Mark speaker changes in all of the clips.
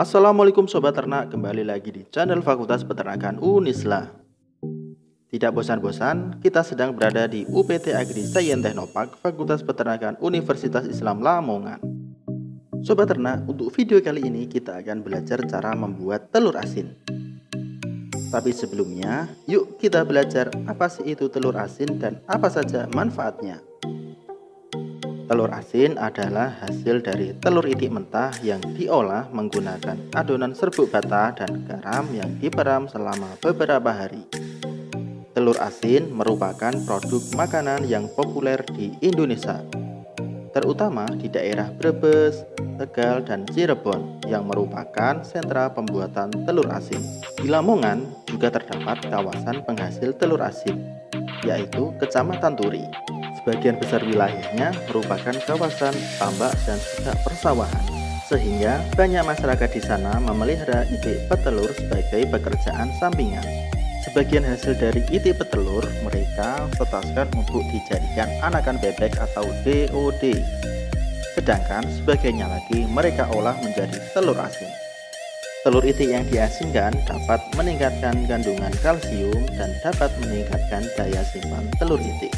Speaker 1: Assalamualaikum Sobat Ternak, kembali lagi di channel Fakultas Peternakan Unisla. Tidak bosan-bosan, kita sedang berada di UPT Agri Sains Teknopark Fakultas Peternakan Universitas Islam Lamongan. Sobat Ternak, untuk video kali ini kita akan belajar cara membuat telur asin. Tapi sebelumnya, yuk kita belajar apa sih itu telur asin dan apa saja manfaatnya. Telur asin adalah hasil dari telur itik mentah yang diolah menggunakan adonan serbuk bata dan garam yang diperam selama beberapa hari. Telur asin merupakan produk makanan yang populer di Indonesia, terutama di daerah Brebes, Tegal, dan Cirebon yang merupakan sentra pembuatan telur asin. Di Lamongan juga terdapat kawasan penghasil telur asin, yaitu Kecamatan Turi. Sebagian besar wilayahnya merupakan kawasan tambak dan juga persawahan, sehingga banyak masyarakat di sana memelihara itik petelur sebagai pekerjaan sampingan. Sebagian hasil dari itik petelur mereka tetaskan untuk dijadikan anakan bebek atau DOD, sedangkan sebagainya lagi mereka olah menjadi telur asin. Telur itik yang diasinkan dapat meningkatkan kandungan kalsium dan dapat meningkatkan daya simpan telur itik.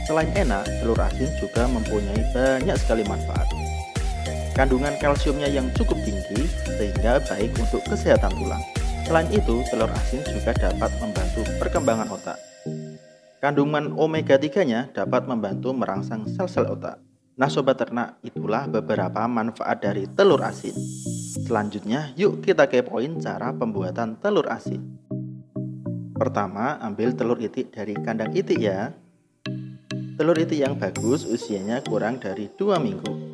Speaker 1: Selain enak, telur asin juga mempunyai banyak sekali manfaat. Kandungan kalsiumnya yang cukup tinggi sehingga baik untuk kesehatan tulang. Selain itu, telur asin juga dapat membantu perkembangan otak. Kandungan omega 3-nya dapat membantu merangsang sel-sel otak. Nah Sobat Ternak, itulah beberapa manfaat dari telur asin. Selanjutnya, yuk kita kepoin cara pembuatan telur asin. Pertama, ambil telur itik dari kandang itik ya. Telur itik yang bagus usianya kurang dari 2 minggu.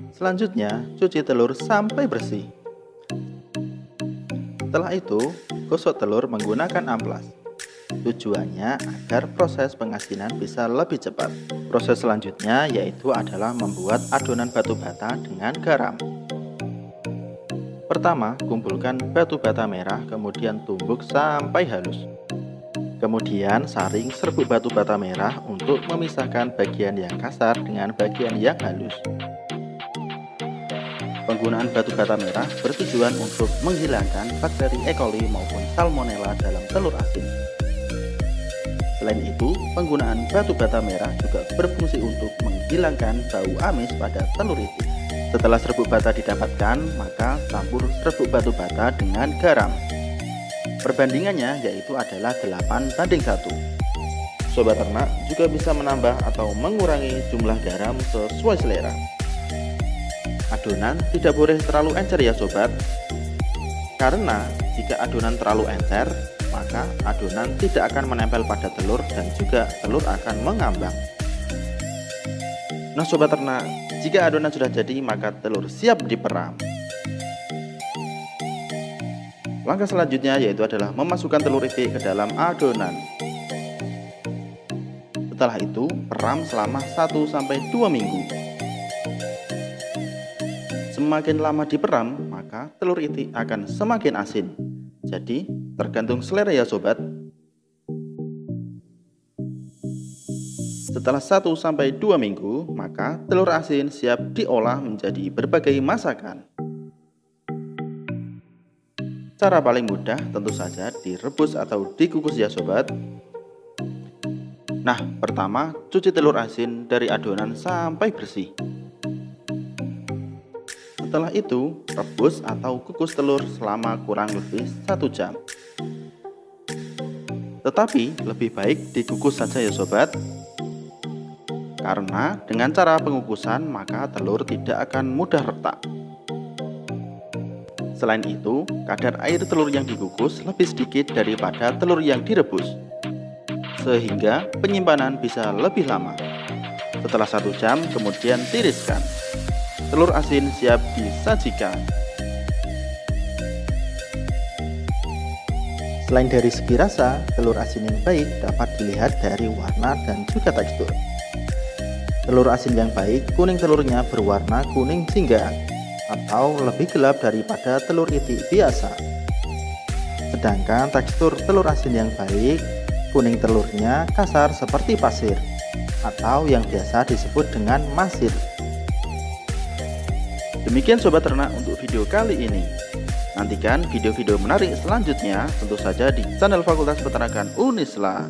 Speaker 1: Selanjutnya, cuci telur sampai bersih. Setelah itu, gosok telur menggunakan amplas. Tujuannya agar proses pengasinan bisa lebih cepat. Proses selanjutnya yaitu adalah membuat adonan batu bata dengan garam. Pertama, kumpulkan batu bata merah, kemudian tumbuk sampai halus. Kemudian saring serbuk batu bata merah untuk memisahkan bagian yang kasar dengan bagian yang halus. Penggunaan batu bata merah bertujuan untuk menghilangkan bakteri E. coli maupun salmonella dalam telur asin. Selain itu, penggunaan batu bata merah juga berfungsi untuk menghilangkan bau amis pada telur itik. Setelah serbuk bata didapatkan, maka campur serbuk batu bata dengan garam. Perbandingannya yaitu adalah 8:1. Sobat Ternak juga bisa menambah atau mengurangi jumlah garam sesuai selera. Adonan tidak boleh terlalu encer ya sobat, karena jika adonan terlalu encer maka adonan tidak akan menempel pada telur dan juga telur akan mengambang. Nah Sobat Ternak, jika adonan sudah jadi maka telur siap diperam. Langkah selanjutnya yaitu adalah memasukkan telur itik ke dalam adonan. Setelah itu, peram selama 1-2 minggu. Semakin lama diperam, maka telur itik akan semakin asin. Jadi, tergantung selera ya sobat. Setelah 1-2 minggu, maka telur asin siap diolah menjadi berbagai masakan. Cara paling mudah tentu saja direbus atau dikukus ya sobat. Nah, pertama cuci telur asin dari adonan sampai bersih. Setelah itu, rebus atau kukus telur selama kurang lebih 1 jam. Tetapi lebih baik dikukus saja ya sobat, karena dengan cara pengukusan maka telur tidak akan mudah retak. Selain itu, kadar air telur yang dikukus lebih sedikit daripada telur yang direbus, sehingga penyimpanan bisa lebih lama. Setelah 1 jam, kemudian tiriskan. Telur asin siap disajikan. Selain dari segi rasa, telur asin yang baik dapat dilihat dari warna dan juga tekstur. Telur asin yang baik, kuning telurnya berwarna kuning jingga atau lebih gelap daripada telur itik biasa. Sedangkan tekstur telur asin yang baik, kuning telurnya kasar seperti pasir atau yang biasa disebut dengan masir. Demikian Sobat Ternak untuk video kali ini. Nantikan video-video menarik selanjutnya tentu saja di channel Fakultas Peternakan Unisla.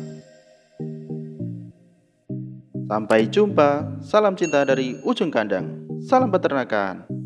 Speaker 1: Sampai jumpa, salam cinta dari ujung kandang, salam peternakan.